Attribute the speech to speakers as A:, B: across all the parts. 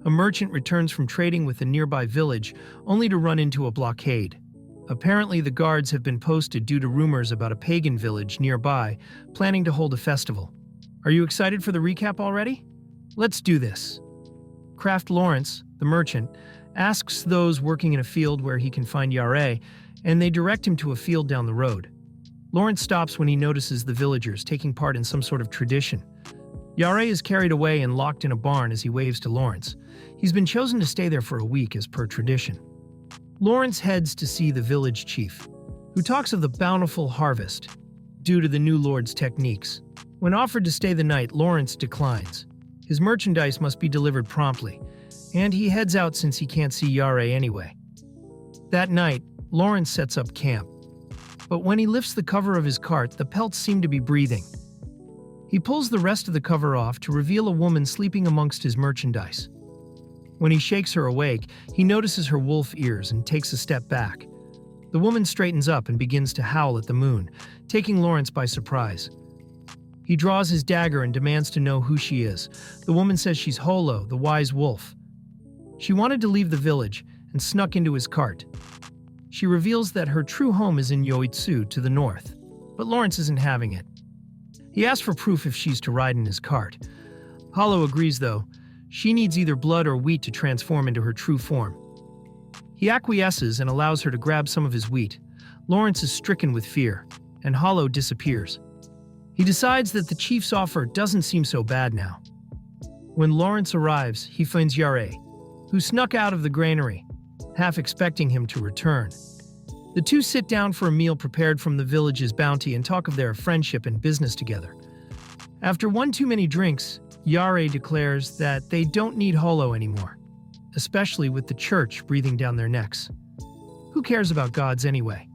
A: A merchant returns from trading with a nearby village, only to run into a blockade. Apparently, the guards have been posted due to rumors about a pagan village nearby, planning to hold a festival. Are you excited for the recap already? Let's do this. Kraft Lawrence, the merchant, asks those working in a field where he can find Yare, and they direct him to a field down the road. Lawrence stops when he notices the villagers taking part in some sort of tradition. Yare is carried away and locked in a barn as he waves to Lawrence. He's been chosen to stay there for a week as per tradition. Lawrence heads to see the village chief, who talks of the bountiful harvest due to the new lord's techniques. When offered to stay the night, Lawrence declines. His merchandise must be delivered promptly, and he heads out since he can't see Yare anyway. That night, Lawrence sets up camp. But when he lifts the cover of his cart, the pelts seem to be breathing. He pulls the rest of the cover off to reveal a woman sleeping amongst his merchandise. When he shakes her awake, he notices her wolf ears and takes a step back. The woman straightens up and begins to howl at the moon, taking Lawrence by surprise. He draws his dagger and demands to know who she is. The woman says she's Holo, the wise wolf. She wanted to leave the village and snuck into his cart. She reveals that her true home is in Yoitsu to the north, but Lawrence isn't having it. He asks for proof if she's to ride in his cart. Holo agrees, though. She needs either blood or wheat to transform into her true form. He acquiesces and allows her to grab some of his wheat. Lawrence is stricken with fear, and Holo disappears. He decides that the chief's offer doesn't seem so bad now. When Lawrence arrives, he finds Yare, who snuck out of the granary, half expecting him to return. The two sit down for a meal prepared from the village's bounty and talk of their friendship and business together. After one too many drinks, Yare declares that they don't need Holo anymore, especially with the church breathing down their necks. Who cares about gods anyway?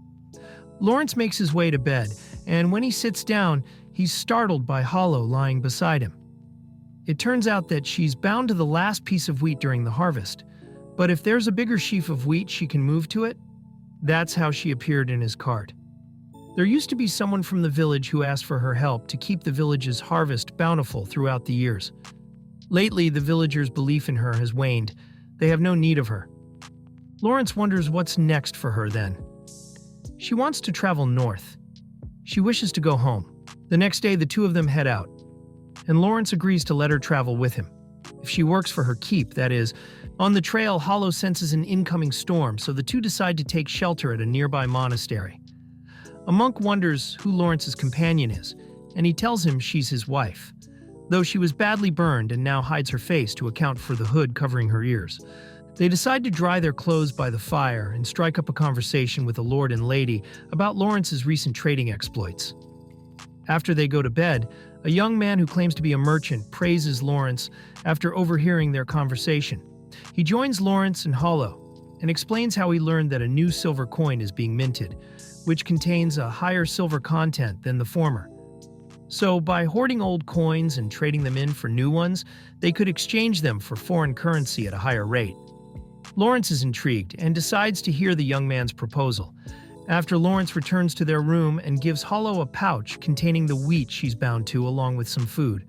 A: Lawrence makes his way to bed, and when he sits down, he's startled by Holo lying beside him. It turns out that she's bound to the last piece of wheat during the harvest, but if there's a bigger sheaf of wheat she can move to it, that's how she appeared in his cart. There used to be someone from the village who asked for her help to keep the village's harvest bountiful throughout the years. Lately, the villagers' belief in her has waned. They have no need of her. Lawrence wonders what's next for her then. She wants to travel north. She wishes to go home. The next day, the two of them head out, and Lawrence agrees to let her travel with him. If she works for her keep, that is. On the trail, Holo senses an incoming storm, so the two decide to take shelter at a nearby monastery. A monk wonders who Lawrence's companion is, and he tells him she's his wife, though she was badly burned and now hides her face to account for the hood covering her ears. They decide to dry their clothes by the fire and strike up a conversation with a lord and lady about Lawrence's recent trading exploits. After they go to bed, a young man who claims to be a merchant praises Lawrence after overhearing their conversation. He joins Lawrence and Holo and explains how he learned that a new silver coin is being minted, which contains a higher silver content than the former. So by hoarding old coins and trading them in for new ones, they could exchange them for foreign currency at a higher rate. Lawrence is intrigued and decides to hear the young man's proposal. After Lawrence returns to their room and gives Holo a pouch containing the wheat she's bound to along with some food.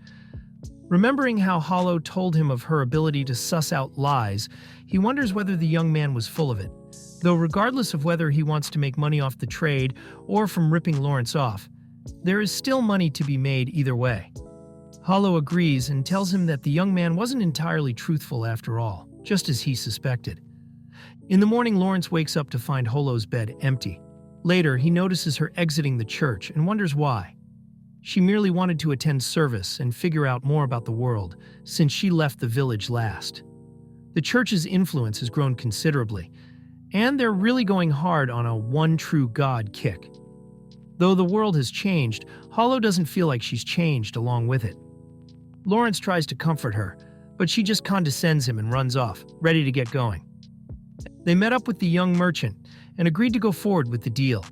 A: Remembering how Holo told him of her ability to suss out lies, he wonders whether the young man was full of it. Though regardless of whether he wants to make money off the trade or from ripping Lawrence off, there is still money to be made either way. Holo agrees and tells him that the young man wasn't entirely truthful after all, just as he suspected. In the morning, Lawrence wakes up to find Holo's bed empty. Later, he notices her exiting the church and wonders why. She merely wanted to attend service and figure out more about the world since she left the village last. The church's influence has grown considerably, and they're really going hard on a one true God kick. Though the world has changed, Holo doesn't feel like she's changed along with it. Lawrence tries to comfort her, but she just condescends him and runs off, ready to get going. They met up with the young merchant and agreed to go forward with the deal.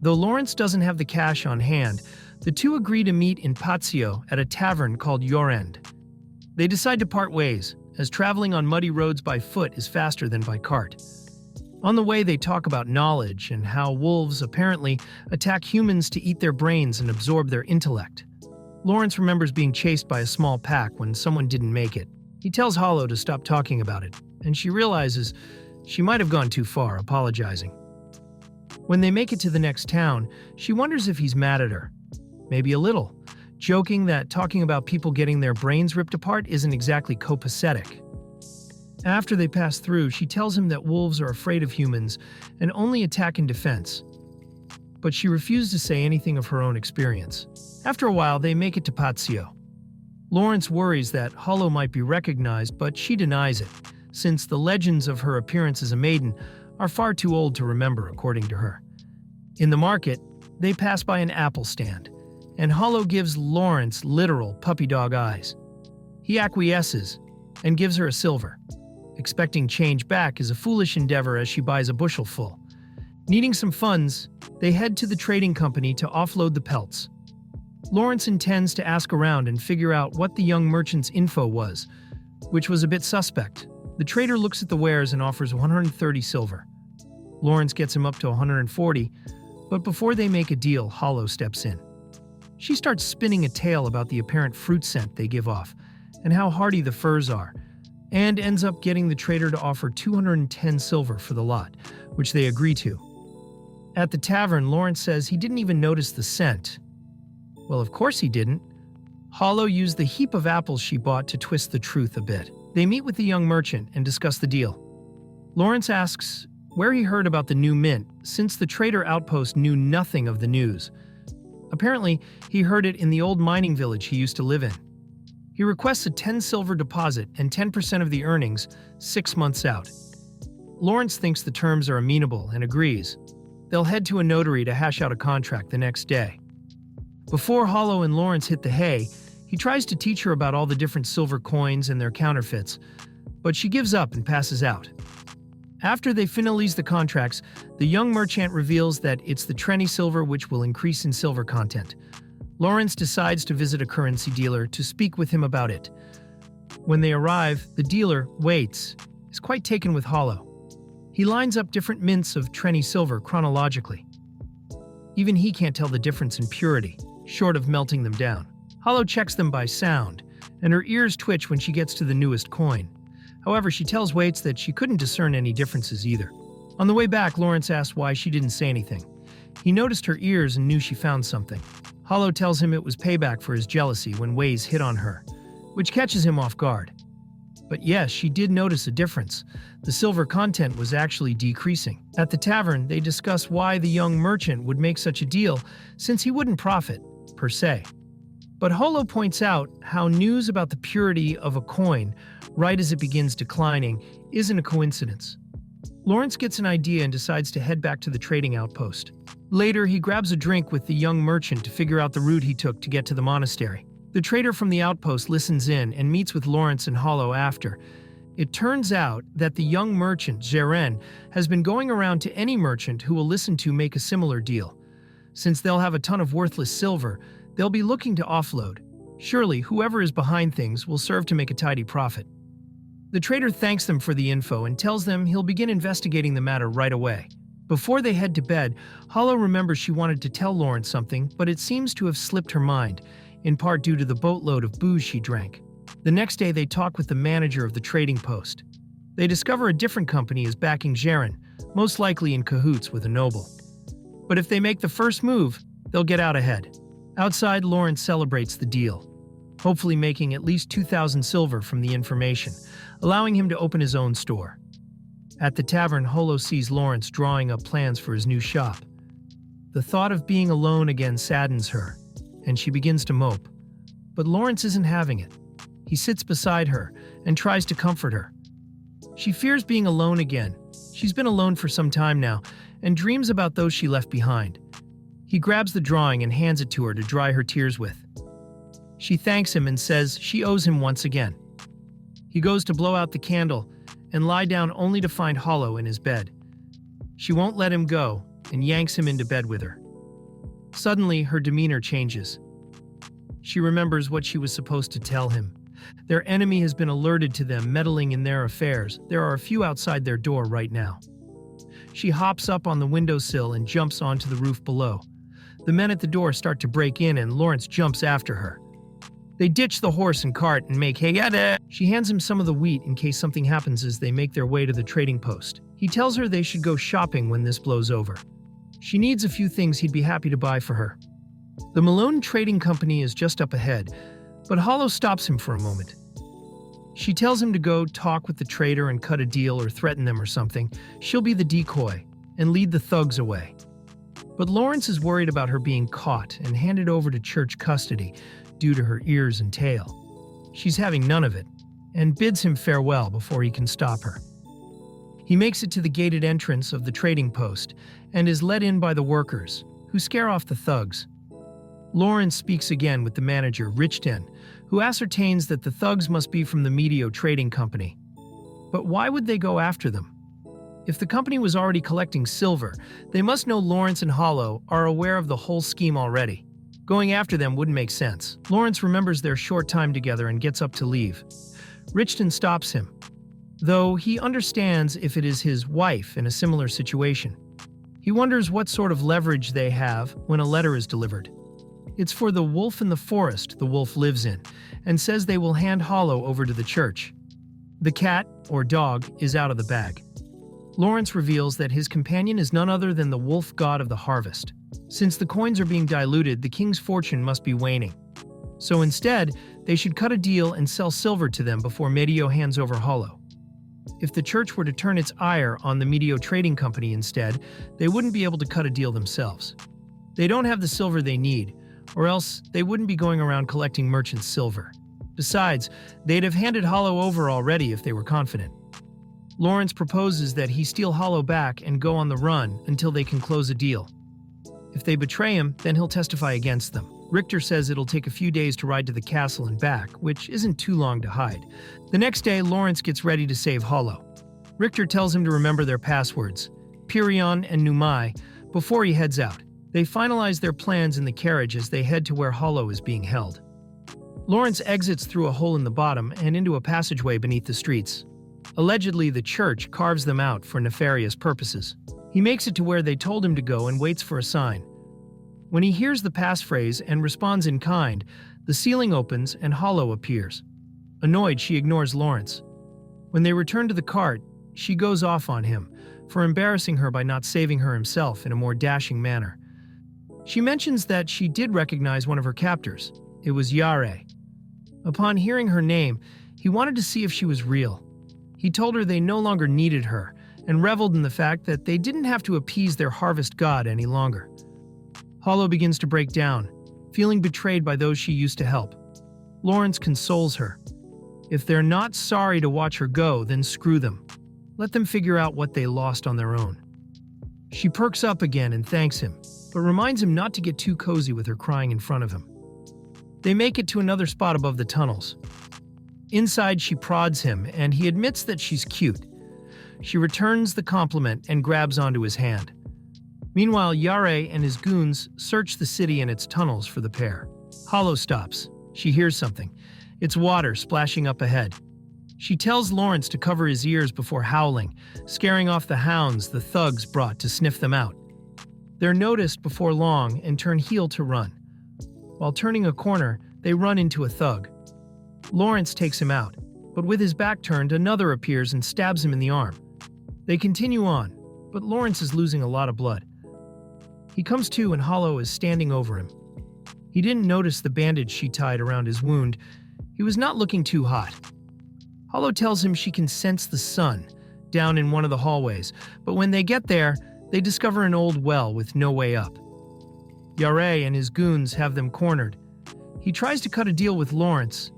A: Though Lawrence doesn't have the cash on hand, the two agree to meet in Pazio at a tavern called Yorend. They decide to part ways, as traveling on muddy roads by foot is faster than by cart. On the way, they talk about knowledge and how wolves apparently attack humans to eat their brains and absorb their intellect. Lawrence remembers being chased by a small pack when someone didn't make it. He tells Holo to stop talking about it, and she realizes she might have gone too far, apologizing. When they make it to the next town, she wonders if he's mad at her. Maybe a little, joking that talking about people getting their brains ripped apart isn't exactly copacetic. After they pass through, she tells him that wolves are afraid of humans and only attack in defense. But she refused to say anything of her own experience. After a while, they make it to Pazio. Lawrence worries that Holo might be recognized, but she denies it, since the legends of her appearance as a maiden are far too old to remember, according to her. In the market, they pass by an apple stand, and Holo gives Lawrence literal puppy dog eyes. He acquiesces and gives her a silver. Expecting change back is a foolish endeavor as she buys a bushel full. Needing some funds, they head to the trading company to offload the pelts. Lawrence intends to ask around and figure out what the young merchant's info was, which was a bit suspect. The trader looks at the wares and offers 130 silver. Lawrence gets him up to 140, but before they make a deal, Holo steps in. She starts spinning a tale about the apparent fruit scent they give off, and how hardy the furs are, and ends up getting the trader to offer 210 silver for the lot, which they agree to. At the tavern, Lawrence says he didn't even notice the scent. Well, of course he didn't. Holo used the heap of apples she bought to twist the truth a bit. They meet with the young merchant and discuss the deal. Lawrence asks where he heard about the new mint, since the trader outpost knew nothing of the news. Apparently, he heard it in the old mining village he used to live in. He requests a 10 silver deposit and 10% of the earnings 6 months out. Lawrence thinks the terms are amenable and agrees. They'll head to a notary to hash out a contract the next day. Before Holo and Lawrence hit the hay, he tries to teach her about all the different silver coins and their counterfeits, but she gives up and passes out. After they finalize the contracts, the young merchant reveals that it's the Trenny silver which will increase in silver content. Lawrence decides to visit a currency dealer to speak with him about it. When they arrive, the dealer, Waits, is quite taken with Holo. He lines up different mints of Trenny silver chronologically. Even he can't tell the difference in purity, short of melting them down. Holo checks them by sound, and her ears twitch when she gets to the newest coin. However, she tells Waits that she couldn't discern any differences either. On the way back, Lawrence asks why she didn't say anything. He noticed her ears and knew she found something. Holo tells him it was payback for his jealousy when Waze hit on her, which catches him off guard. But yes, she did notice a difference. The silver content was actually decreasing. At the tavern, they discuss why the young merchant would make such a deal, since he wouldn't profit, per se. But Holo points out how news about the purity of a coin, right as it begins declining, isn't a coincidence. Lawrence gets an idea and decides to head back to the trading outpost. Later, he grabs a drink with the young merchant to figure out the route he took to get to the monastery. The trader from the outpost listens in and meets with Lawrence and Holo after. It turns out that the young merchant, Jeren, has been going around to any merchant who will listen to make a similar deal. Since they'll have a ton of worthless silver, they'll be looking to offload. Surely, whoever is behind things will serve to make a tidy profit. The trader thanks them for the info and tells them he'll begin investigating the matter right away. Before they head to bed, Holo remembers she wanted to tell Lawrence something, but it seems to have slipped her mind, in part due to the boatload of booze she drank. The next day, they talk with the manager of the trading post. They discover a different company is backing Jeren, most likely in cahoots with a noble. But if they make the first move, they'll get out ahead. Outside, Lawrence celebrates the deal, hopefully making at least 2,000 silver from the information, allowing him to open his own store. At the tavern, Holo sees Lawrence drawing up plans for his new shop. The thought of being alone again saddens her, and she begins to mope. But Lawrence isn't having it. He sits beside her and tries to comfort her. She fears being alone again. She's been alone for some time now, and dreams about those she left behind. He grabs the drawing and hands it to her to dry her tears with. She thanks him and says she owes him once again. He goes to blow out the candle and lie down only to find Holo in his bed. She won't let him go and yanks him into bed with her. Suddenly, her demeanor changes. She remembers what she was supposed to tell him. Their enemy has been alerted to them meddling in their affairs. There are a few outside their door right now. She hops up on the windowsill and jumps onto the roof below. The men at the door start to break in and Lawrence jumps after her. They ditch the horse and cart and make hay at it. She hands him some of the wheat in case something happens as they make their way to the trading post. He tells her they should go shopping when this blows over. She needs a few things he'd be happy to buy for her. The Malone Trading Company is just up ahead, but Holo stops him for a moment. She tells him to go talk with the trader and cut a deal or threaten them or something. She'll be the decoy and lead the thugs away. But Lawrence is worried about her being caught and handed over to church custody due to her ears and tail. She's having none of it and bids him farewell before he can stop her. He makes it to the gated entrance of the trading post and is let in by the workers, who scare off the thugs. Lawrence speaks again with the manager, Richton, who ascertains that the thugs must be from the Medio Trading Company. But why would they go after them? If the company was already collecting silver, they must know Lawrence and Holo are aware of the whole scheme already. Going after them wouldn't make sense. Lawrence remembers their short time together and gets up to leave. Richton stops him, though he understands if it is his wife in a similar situation. He wonders what sort of leverage they have when a letter is delivered. It's for the wolf in the forest the wolf lives in, and says they will hand Holo over to the church. The cat, or dog, is out of the bag. Lawrence reveals that his companion is none other than the wolf god of the harvest. Since the coins are being diluted, the king's fortune must be waning. So instead, they should cut a deal and sell silver to them before Medio hands over Holo. If the church were to turn its ire on the Medio Trading Company instead, they wouldn't be able to cut a deal themselves. They don't have the silver they need, or else they wouldn't be going around collecting merchants' silver. Besides, they'd have handed Holo over already if they were confident. Lawrence proposes that he steal Holo back and go on the run until they can close a deal. If they betray him, then he'll testify against them. Richter says it'll take a few days to ride to the castle and back, which isn't too long to hide. The next day, Lawrence gets ready to save Holo. Richter tells him to remember their passwords, Pirion and Numai, before he heads out. They finalize their plans in the carriage as they head to where Holo is being held. Lawrence exits through a hole in the bottom and into a passageway beneath the streets. Allegedly, the church carves them out for nefarious purposes. He makes it to where they told him to go and waits for a sign. When he hears the passphrase and responds in kind, the ceiling opens and Holo appears. Annoyed, she ignores Lawrence. When they return to the cart, she goes off on him for embarrassing her by not saving her himself in a more dashing manner. She mentions that she did recognize one of her captors. It was Yare. Upon hearing her name, he wanted to see if she was real. He told her they no longer needed her, and reveled in the fact that they didn't have to appease their harvest god any longer. Holo begins to break down, feeling betrayed by those she used to help. Lawrence consoles her. If they're not sorry to watch her go, then screw them. Let them figure out what they lost on their own. She perks up again and thanks him, but reminds him not to get too cozy with her crying in front of him. They make it to another spot above the tunnels. Inside, she prods him, and he admits that she's cute. She returns the compliment and grabs onto his hand. Meanwhile, Yare and his goons search the city and its tunnels for the pair. Holo stops. She hears something. It's water splashing up ahead. She tells Lawrence to cover his ears before howling, scaring off the hounds the thugs brought to sniff them out. They're noticed before long and turn heel to run. While turning a corner, they run into a thug. Lawrence takes him out, but with his back turned, another appears and stabs him in the arm. They continue on, but Lawrence is losing a lot of blood. He comes to and Holo is standing over him. He didn't notice the bandage she tied around his wound. He was not looking too hot. Holo tells him she can sense the sun down in one of the hallways, but when they get there, they discover an old well with no way up. Yare and his goons have them cornered. He tries to cut a deal with Lawrence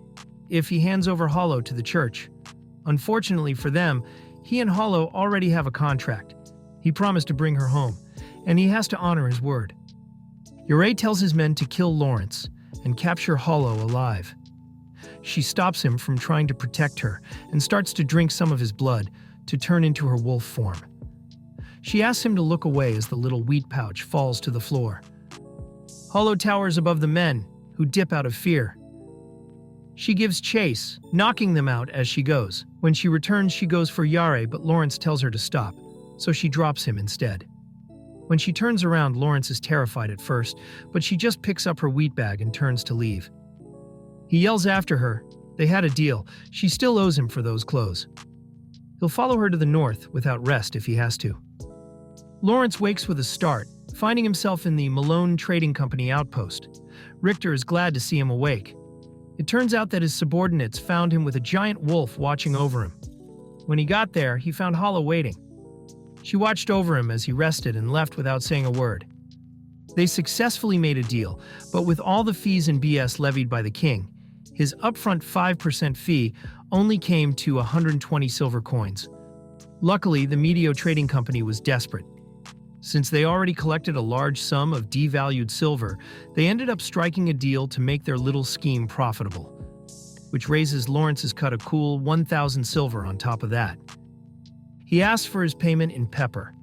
A: if he hands over Holo to the church. Unfortunately for them, he and Holo already have a contract. He promised to bring her home, and he has to honor his word. Yare tells his men to kill Lawrence and capture Holo alive. She stops him from trying to protect her and starts to drink some of his blood to turn into her wolf form. She asks him to look away as the little wheat pouch falls to the floor. Holo towers above the men, who dip out of fear. She gives chase, knocking them out as she goes. When she returns, she goes for Yare, but Lawrence tells her to stop, so she drops him instead. When she turns around, Lawrence is terrified at first, but she just picks up her wheat bag and turns to leave. He yells after her. They had a deal. She still owes him for those clothes. He'll follow her to the north without rest if he has to. Lawrence wakes with a start, finding himself in the Malone Trading Company outpost. Richter is glad to see him awake. It turns out that his subordinates found him with a giant wolf watching over him. When he got there, he found Holo waiting. She watched over him as he rested and left without saying a word. They successfully made a deal, but with all the fees and BS levied by the king, his upfront 5% fee only came to 120 silver coins. Luckily, the Medio Trading Company was desperate. Since they already collected a large sum of devalued silver, they ended up striking a deal to make their little scheme profitable, which raises Lawrence's cut a cool 1,000 silver on top of that. He asks for his payment in pepper,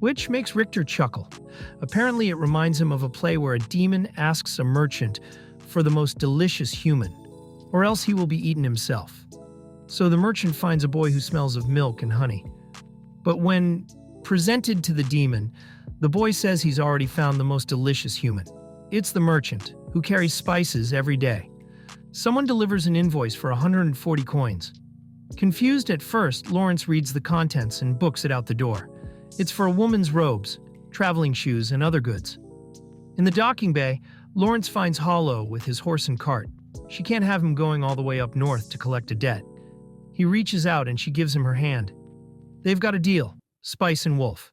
A: which makes Richter chuckle. Apparently, it reminds him of a play where a demon asks a merchant for the most delicious human, or else he will be eaten himself. So the merchant finds a boy who smells of milk and honey. But when presented to the demon, the boy says he's already found the most delicious human. It's the merchant, who carries spices every day. Someone delivers an invoice for 140 coins. Confused at first, Lawrence reads the contents and books it out the door. It's for a woman's robes, traveling shoes, and other goods. In the docking bay, Lawrence finds Holo with his horse and cart. She can't have him going all the way up north to collect a debt. He reaches out and she gives him her hand. They've got a deal. Spice and Wolf.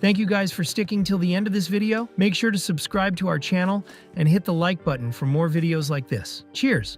A: Thank you guys for sticking till the end of this video. Make sure to subscribe to our channel and hit the like button for more videos like this. Cheers!